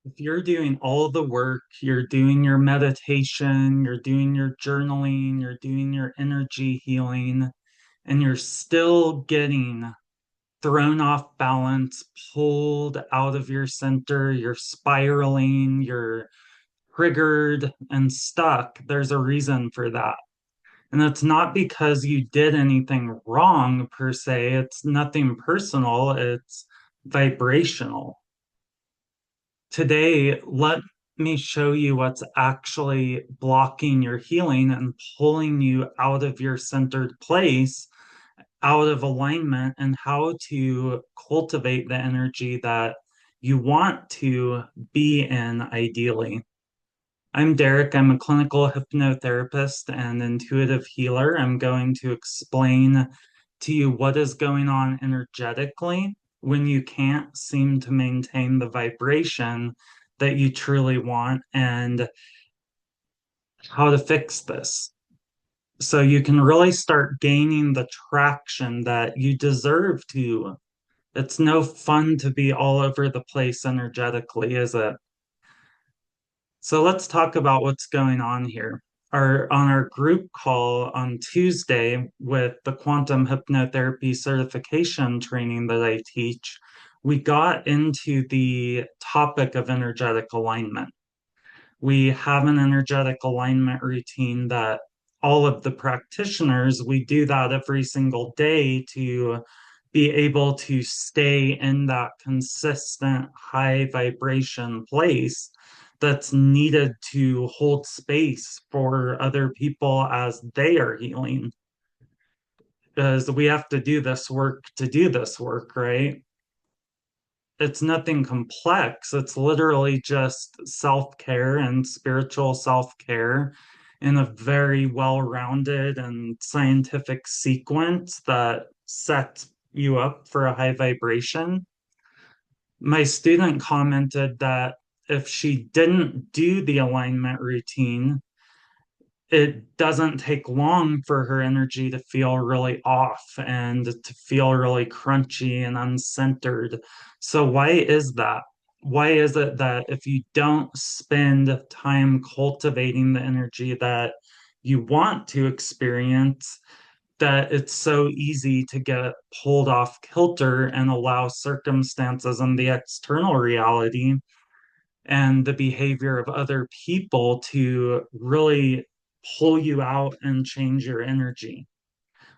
If you're doing all the work, you're doing your meditation, you're doing your journaling, you're doing your energy healing, and you're still getting thrown off balance, pulled out of your center, you're spiraling, you're triggered and stuck, there's a reason for that. And it's not because you did anything wrong per se, it's nothing personal, it's vibrational. Today, let me show you what's actually blocking your healing and pulling you out of your centered place, out of alignment, and how to cultivate the energy that you want to be in ideally. I'm Derrick. I'm a clinical hypnotherapist and intuitive healer. I'm going to explain to you what is going on energetically when you can't seem to maintain the vibration that you truly want and how to fix this. So you can really start gaining the traction that you deserve to. It's no fun to be all over the place energetically, is it? So let's talk about what's going on here. On our group call on Tuesday with the quantum hypnotherapy certification training that I teach, we got into the topic of energetic alignment. We have an energetic alignment routine that all of the practitioners, we do that every single day to be able to stay in that consistent high vibration place that's needed to hold space for other people as they are healing. Because we have to do this work to do this work, right? It's nothing complex. It's literally just self care and spiritual self care in a very well rounded and scientific sequence that sets you up for a high vibration. My student commented that if she didn't do the alignment routine, it doesn't take long for her energy to feel really off and to feel really crunchy and uncentered. So, why is that? Why is it that if you don't spend time cultivating the energy that you want to experience, that it's so easy to get pulled off kilter and allow circumstances and the external reality and the behavior of other people to really pull you out and change your energy.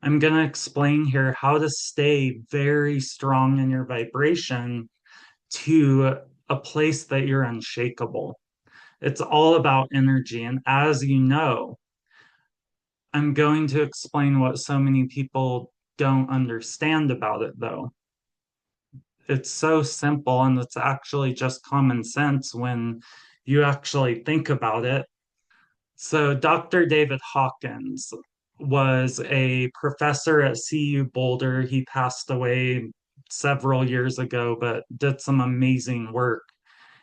I'm going to explain here how to stay very strong in your vibration to a place that you're unshakable. It's all about energy. And as you know, I'm going to explain what so many people don't understand about it, though. It's so simple and it's actually just common sense when you actually think about it. So, Dr. David Hawkins was a professor at CU Boulder. He passed away several years ago, but did some amazing work.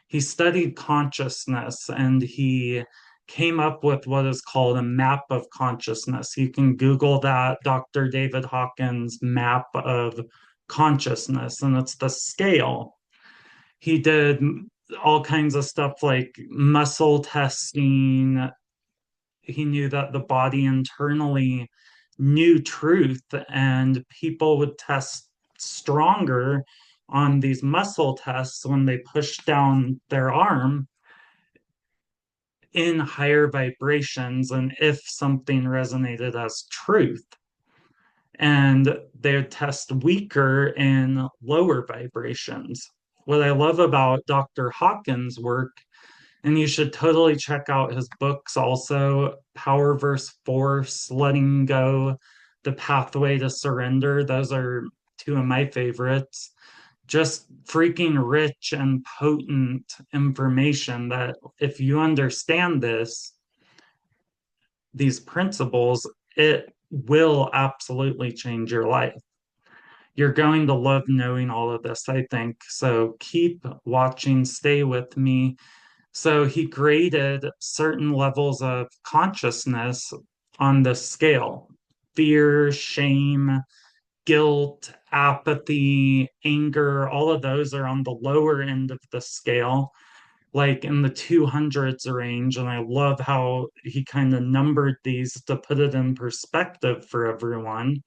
He studied consciousness and he came up with what is called a map of consciousness. You can Google that, Dr. David Hawkins map of consciousness, and it's the scale. He did all kinds of stuff like muscle testing. He knew that the body internally knew truth, and people would test stronger on these muscle tests when they pushed down their arm in higher vibrations and if something resonated as truth. And they would test weaker in lower vibrations. What I love about Dr. Hawkins' work, and you should totally check out his books also, Power versus Force, Letting Go, The Pathway to Surrender. Those are two of my favorites. Just freaking rich and potent information that if you understand these principles, it will absolutely change your life. You're going to love knowing all of this, I think. So keep watching, stay with me. So he graded certain levels of consciousness on the scale: fear, shame, guilt, apathy, anger, all of those are on the lower end of the scale. like in the 200s range. And I love how he kind of numbered these to put it in perspective for everyone.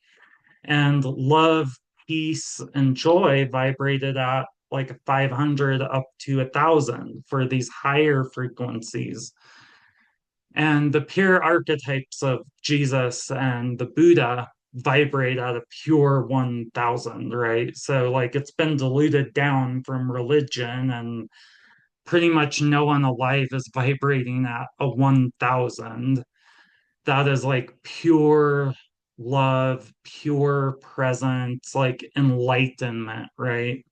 And love, peace, and joy vibrated at like 500 up to 1,000 for these higher frequencies. And the pure archetypes of Jesus and the Buddha vibrate at a pure 1,000, right? So, like, it's been diluted down from religion, and pretty much no one alive is vibrating at a 1,000. That is like pure love, pure presence, like enlightenment, right?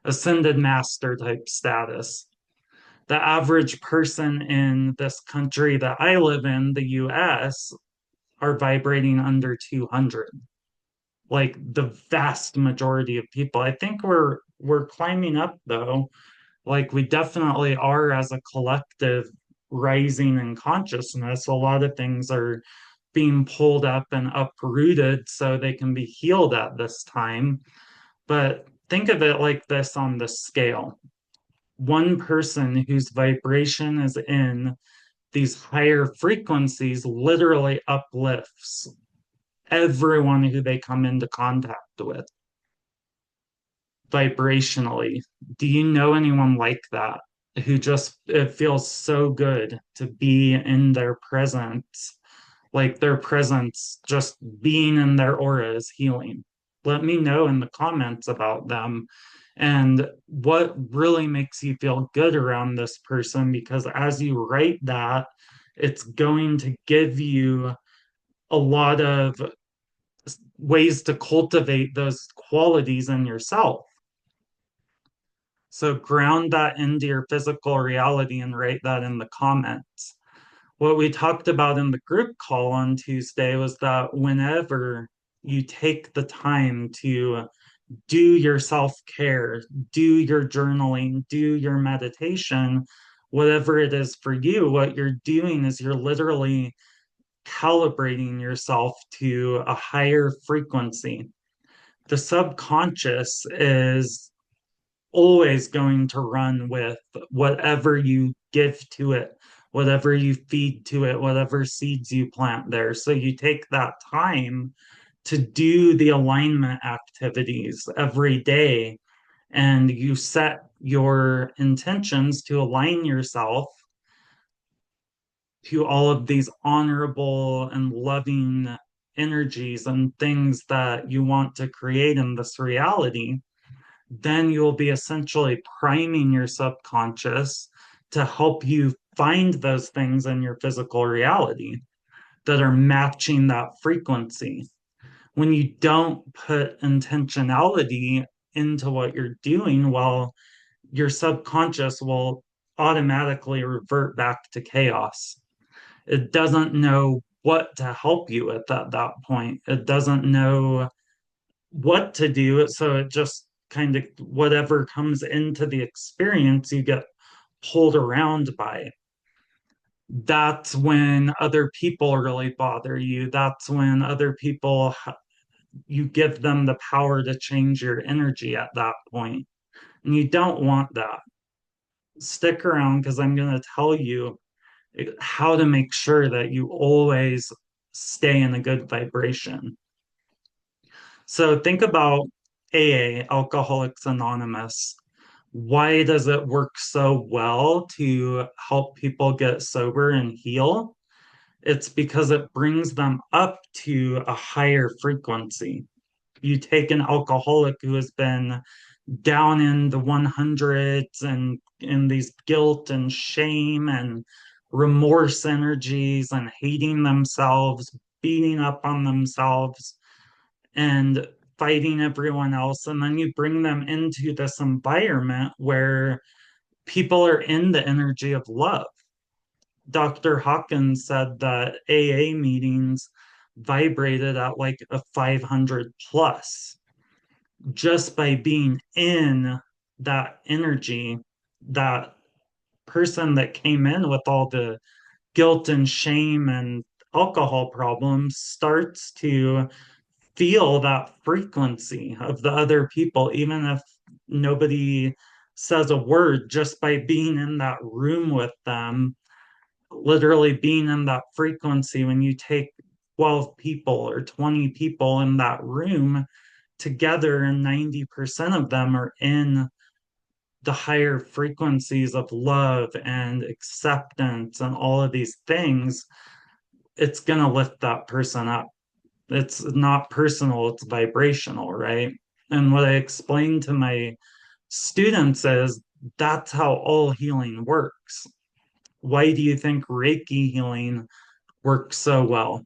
Ascended master type status. The average person in this country that I live in, the US, are vibrating under 200. Like the vast majority of people. I think we're climbing up though. Like we definitely are as a collective rising in consciousness. A lot of things are being pulled up and uprooted so they can be healed at this time. But think of it like this on the scale. One person whose vibration is in these higher frequencies literally uplifts everyone who they come into contact with vibrationally. Do you know anyone like that who just, it feels so good to be in their presence? Like their presence, just being in their aura is healing. Let me know in the comments about them and what really makes you feel good around this person, because as you write that, it's going to give you a lot of ways to cultivate those qualities in yourself. So ground that into your physical reality and write that in the comments. What we talked about in the group call on Tuesday was that whenever you take the time to do your self care, do your journaling, do your meditation, whatever it is for you, what you're doing is you're literally calibrating yourself to a higher frequency. The subconscious is always going to run with whatever you give to it, whatever you feed to it, whatever seeds you plant there. So you take that time to do the alignment activities every day and you set your intentions to align yourself to all of these honorable and loving energies and things that you want to create in this reality, then you'll be essentially priming your subconscious to help you find those things in your physical reality that are matching that frequency. When you don't put intentionality into what you're doing, well, your subconscious will automatically revert back to chaos. It doesn't know what to help you with at that point. It doesn't know what to do. So it just kind of whatever comes into the experience, you get pulled around by. That's when other people really bother you. That's when other people, you give them the power to change your energy at that point. And you don't want that. Stick around because I'm going to tell you how to make sure that you always stay in a good vibration. So think about AA, Alcoholics Anonymous. Why does it work so well to help people get sober and heal? It's because it brings them up to a higher frequency. You take an alcoholic who has been down in the 100s and in these guilt and shame and remorse energies and hating themselves, beating up on themselves, and fighting everyone else. And then you bring them into this environment where people are in the energy of love. Dr. Hawkins said that AA meetings vibrated at like a 500 plus just by being in that energy. That person that came in with all the guilt and shame and alcohol problems starts to feel that frequency of the other people, even if nobody says a word just by being in that room with them, literally being in that frequency. When you take 12 people or 20 people in that room together, and 90% of them are in the higher frequencies of love and acceptance and all of these things, it's going to lift that person up. It's not personal, it's vibrational, right? And what I explain to my students is that's how all healing works. Why do you think Reiki healing works so well?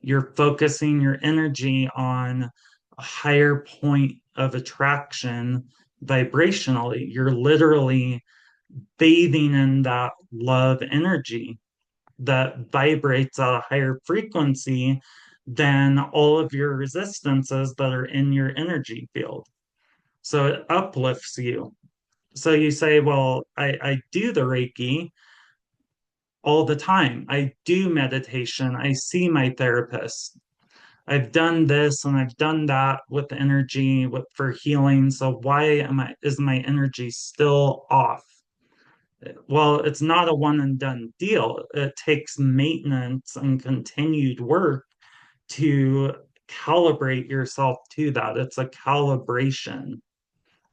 You're focusing your energy on a higher point of attraction vibrationally. You're literally bathing in that love energy that vibrates at a higher frequency than all of your resistances that are in your energy field. So it uplifts you. So you say, well, I do the Reiki all the time. I do meditation. I see my therapist. I've done this and I've done that with energy with for healing. So why am I is my energy still off? Well, it's not a one and done deal. It takes maintenance and continued work to calibrate yourself to that. It's a calibration.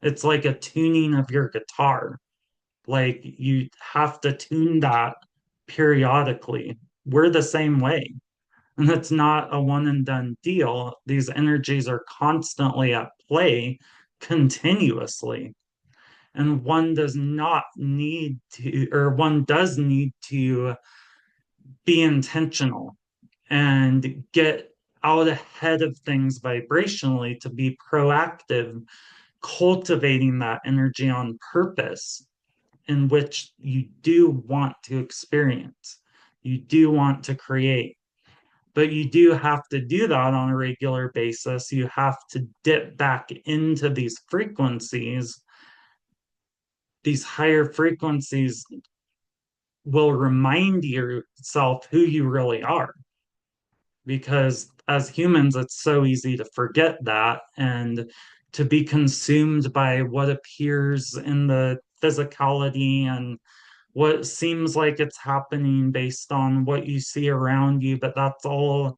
It's like a tuning of your guitar. Like you have to tune that periodically. We're the same way. And it's not a one and done deal. These energies are constantly at play continuously. And one does not need to, or one does need to be intentional and get out ahead of things vibrationally to be proactive, cultivating that energy on purpose in which you do want to experience, you do want to create. But you do have to do that on a regular basis. You have to dip back into these frequencies. These higher frequencies will remind yourself who you really are. Because as humans, it's so easy to forget that and to be consumed by what appears in the physicality and what seems like it's happening based on what you see around you. But that's all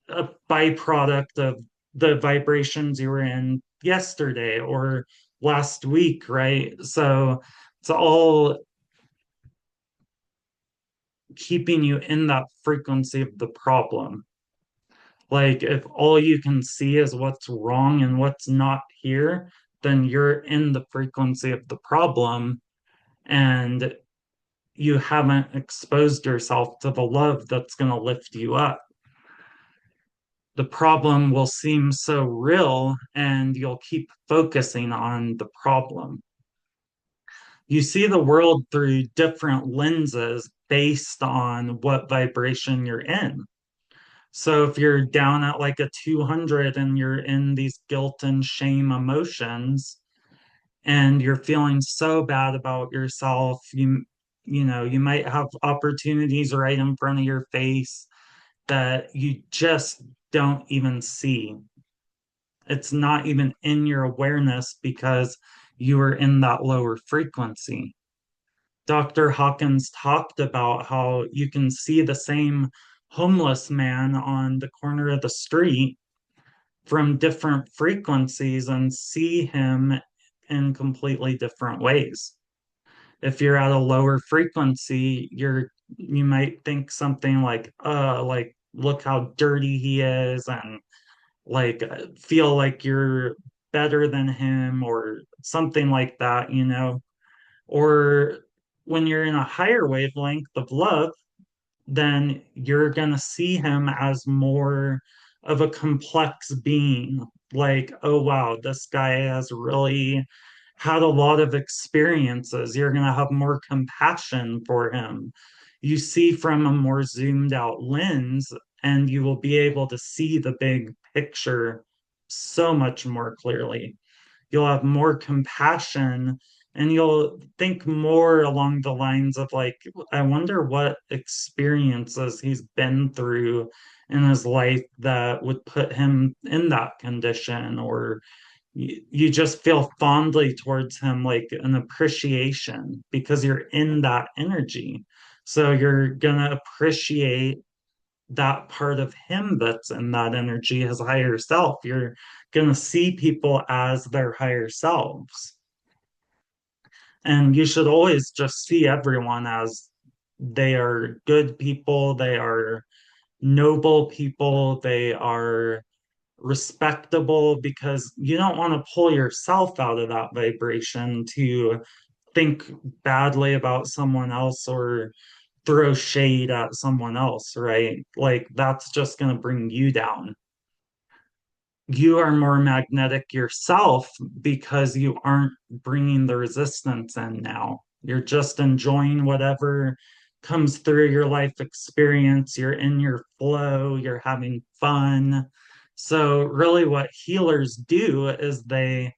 a byproduct of the vibrations you were in yesterday or last week, right? So it's all keeping you in that frequency of the problem. Like if all you can see is what's wrong and what's not here, then you're in the frequency of the problem and you haven't exposed yourself to the love that's going to lift you up. The problem will seem so real and you'll keep focusing on the problem. You see the world through different lenses based on what vibration you're in. So if you're down at like a 200 and you're in these guilt and shame emotions and you're feeling so bad about yourself, you might have opportunities right in front of your face that you just don't even see. It's not even in your awareness because you are in that lower frequency. Dr. Hawkins talked about how you can see the same homeless man on the corner of the street from different frequencies and see him in completely different ways. If you're at a lower frequency, you might think something like look how dirty he is and like feel like you're better than him or something like that. Or when you're in a higher wavelength of love, then you're going to see him as more of a complex being. Like, oh, wow, this guy has really had a lot of experiences. You're going to have more compassion for him. You see from a more zoomed out lens, and you will be able to see the big picture so much more clearly. You'll have more compassion and you'll think more along the lines of like, I wonder what experiences he's been through in his life that would put him in that condition, or You just feel fondly towards him, like an appreciation, because you're in that energy. So you're gonna appreciate that part of him that's in that energy, his higher self. You're gonna see people as their higher selves. And you should always just see everyone as they are good people, they are noble people, they are respectable, because you don't want to pull yourself out of that vibration to think badly about someone else or throw shade at someone else, right? Like that's just going to bring you down. You are more magnetic yourself because you aren't bringing the resistance in now. You're just enjoying whatever comes through your life experience. You're in your flow, you're having fun. So, really, what healers do is they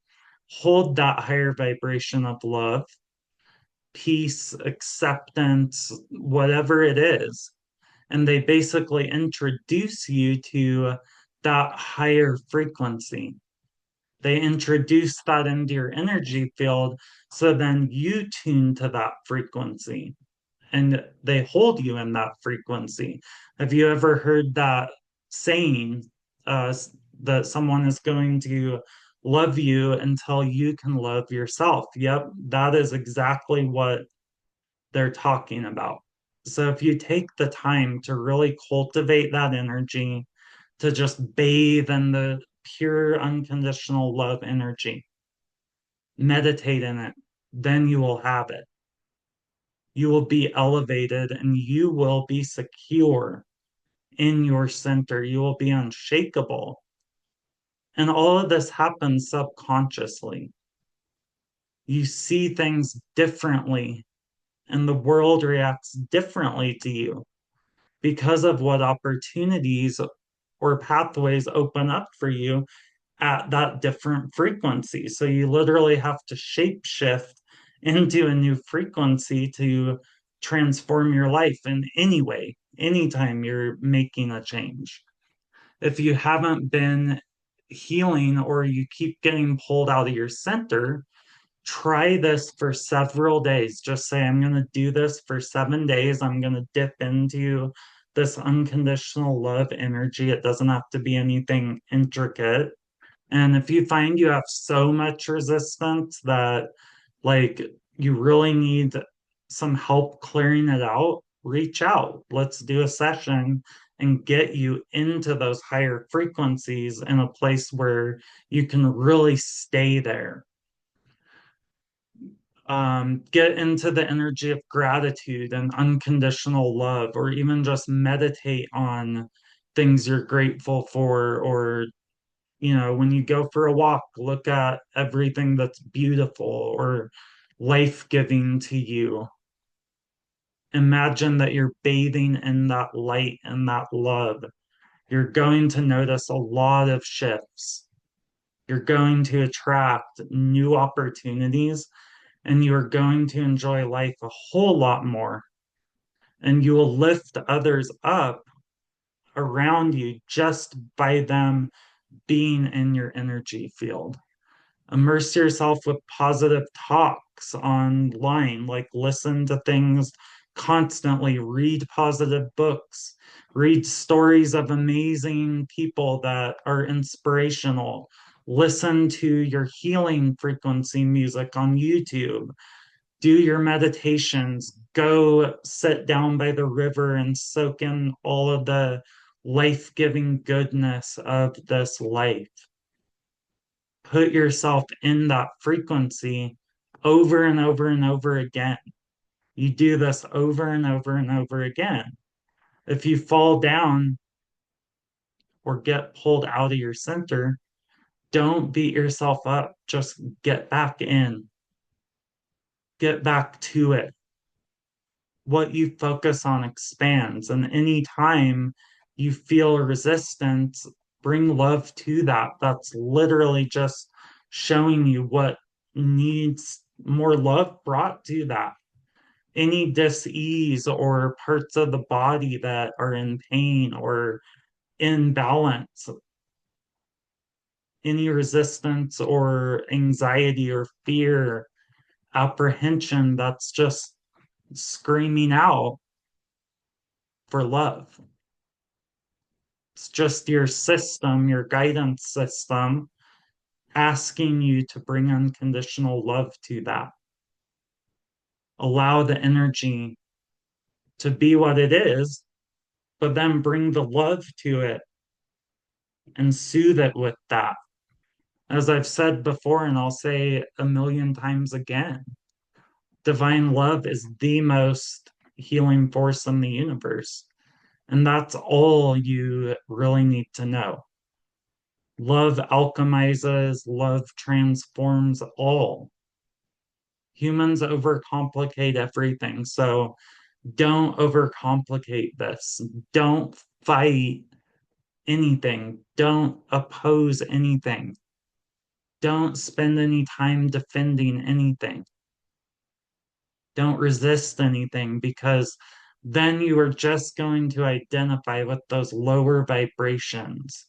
hold that higher vibration of love, peace, acceptance, whatever it is, and they basically introduce you to that higher frequency. They introduce that into your energy field. So then you tune to that frequency and they hold you in that frequency. Have you ever heard that saying, uh, that someone is going to love you until you can love yourself? Yep, that is exactly what they're talking about. So if you take the time to really cultivate that energy, to just bathe in the pure unconditional love energy, meditate in it, then you will have it. You will be elevated and you will be secure in your center. You will be unshakable. And all of this happens subconsciously. You see things differently, and the world reacts differently to you because of what opportunities or pathways open up for you at that different frequency. So you literally have to shape shift into a new frequency to transform your life in any way, anytime you're making a change. If you haven't been healing or you keep getting pulled out of your center, try this for several days. Just say, I'm going to do this for 7 days. I'm going to dip into this unconditional love energy. It doesn't have to be anything intricate. And if you find you have so much resistance that like you really need some help clearing it out, reach out. Let's do a session and get you into those higher frequencies in a place where you can really stay there. Get into the energy of gratitude and unconditional love, or even just meditate on things you're grateful for, or when you go for a walk, look at everything that's beautiful or life-giving to you. Imagine that you're bathing in that light and that love. You're going to notice a lot of shifts. You're going to attract new opportunities and you're going to enjoy life a whole lot more. And you will lift others up around you just by them being in your energy field. Immerse yourself with positive talks online, like listen to things constantly, read positive books, read stories of amazing people that are inspirational, listen to your healing frequency music on YouTube, do your meditations, go sit down by the river and soak in all of the life-giving goodness of this life. Put yourself in that frequency over and over and over again. You do this over and over and over again. If you fall down or get pulled out of your center, don't beat yourself up. Just get back in, get back to it. What you focus on expands. And anytime you feel resistance, bring love to that. That's literally just showing you what needs more love brought to that. Any dis-ease or parts of the body that are in pain or imbalance, any resistance or anxiety or fear, apprehension, that's just screaming out for love. It's just your system, your guidance system, asking you to bring unconditional love to that. Allow the energy to be what it is, but then bring the love to it and soothe it with that. As I've said before, and I'll say a million times again, divine love is the most healing force in the universe. And that's all you really need to know. Love alchemizes, love transforms all. Humans overcomplicate everything. So don't overcomplicate this. Don't fight anything. Don't oppose anything. Don't spend any time defending anything. Don't resist anything because then you are just going to identify with those lower vibrations.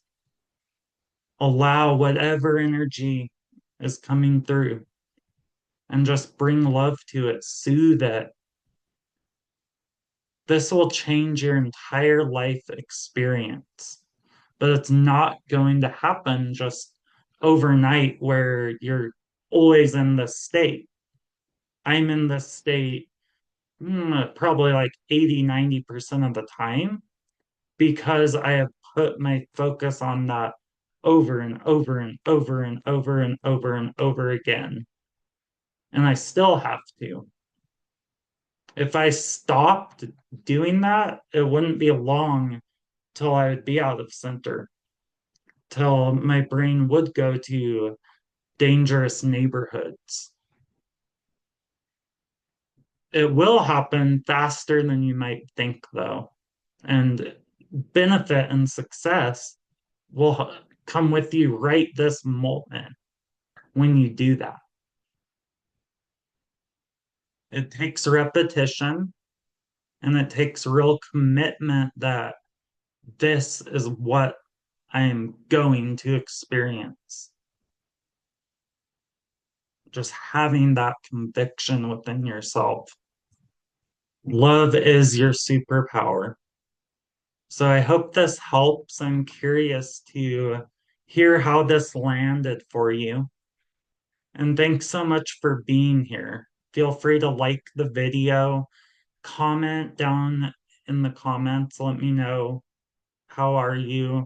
Allow whatever energy is coming through and just bring love to it, soothe it. This will change your entire life experience, but it's not going to happen just overnight where you're always in this state. I'm in this state probably like 80-90% of the time because I have put my focus on that over and over and over and over and over and over again. And I still have to. If I stopped doing that, it wouldn't be long till I would be out of center, till my brain would go to dangerous neighborhoods. It will happen faster than you might think, though. And benefit and success will come with you right this moment when you do that. It takes repetition and it takes real commitment that this is what I am going to experience. Just having that conviction within yourself. Love is your superpower. So I hope this helps. I'm curious to hear how this landed for you. And thanks so much for being here. Feel free to like the video, comment down in the comments. Let me know, how are you?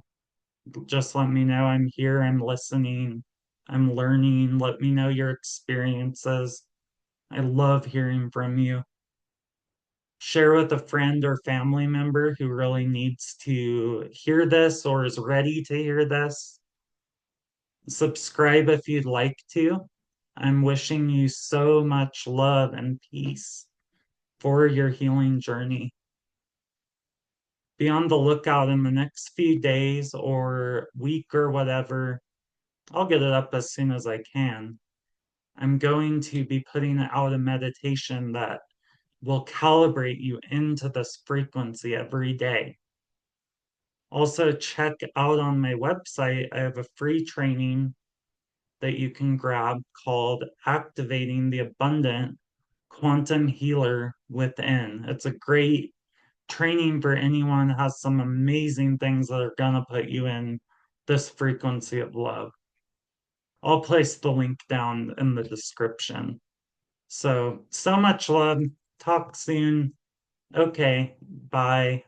Just let me know I'm here, I'm listening, I'm learning. Let me know your experiences. I love hearing from you. Share with a friend or family member who really needs to hear this or is ready to hear this. Subscribe if you'd like to. I'm wishing you so much love and peace for your healing journey. Be on the lookout in the next few days or week or whatever. I'll get it up as soon as I can. I'm going to be putting out a meditation that will calibrate you into this frequency every day. Also, check out on my website, I have a free training that you can grab called Activating the Abundant Quantum Healer Within. It's a great training for anyone who has some amazing things that are going to put you in this frequency of love. I'll place the link down in the description. So much love. Talk soon. Okay, bye.